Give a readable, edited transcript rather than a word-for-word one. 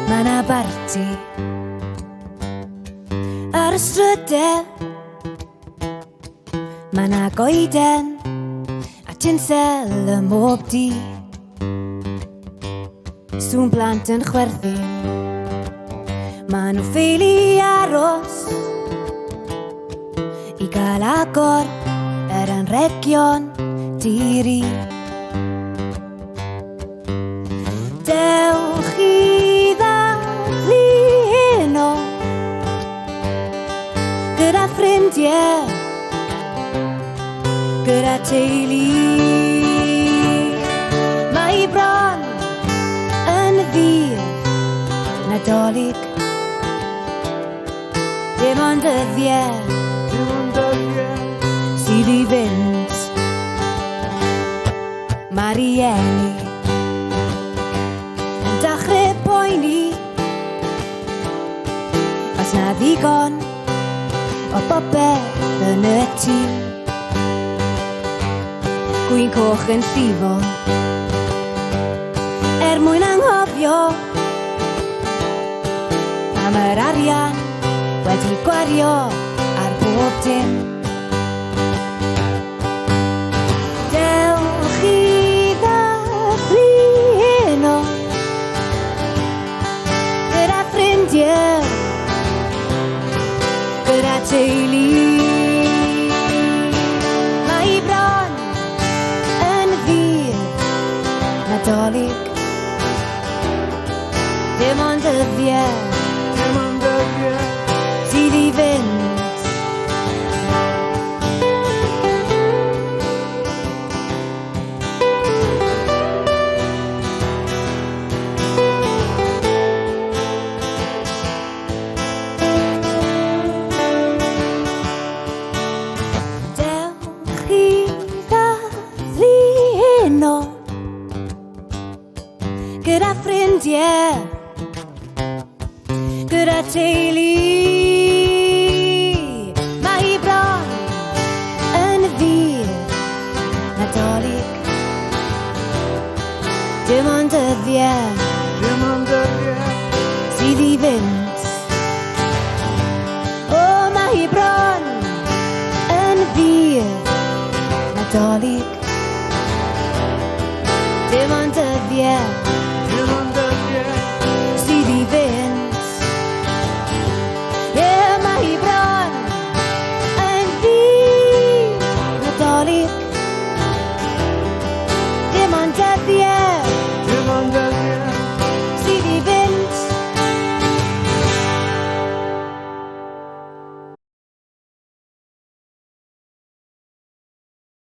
Ma' 'na barti ar y strydau, ma' 'na goeden a tinsel ym mhob di. Sŵn blant yn chwerthin, ma' nhw ffeili aros i gael agor yr anrhegion diri. Dewch i ddathlu heno gyda ffrindiau, gyda teulu. Mae bron yn ddydd Nadolig, dim ond dyddiau sydd i fynd. Mae rieni yn dachrau poeni os na ddigon o bobeth yn y tŷ. Gwyn coch yn llifo mwyn anghofio am yr arian wedi gwario ar bob dim. Dewch i ddathlu heno gyda ffrindiau, gyda teulu. Mae bron yn ddydd Nadolig, dim ond dyddiau sydd i fynd. Dewch i ddathlu heno gyda ffrindiau, gyda teulu. Mae bron yn ddydd Nadolig, dim ond dyddiau sydd i fynd. O, mae bron yn ddydd Nadolig, dim ond dyddiau sydd i fynd. Mae bron yn ddydd Nadolig, dim ond dyddiau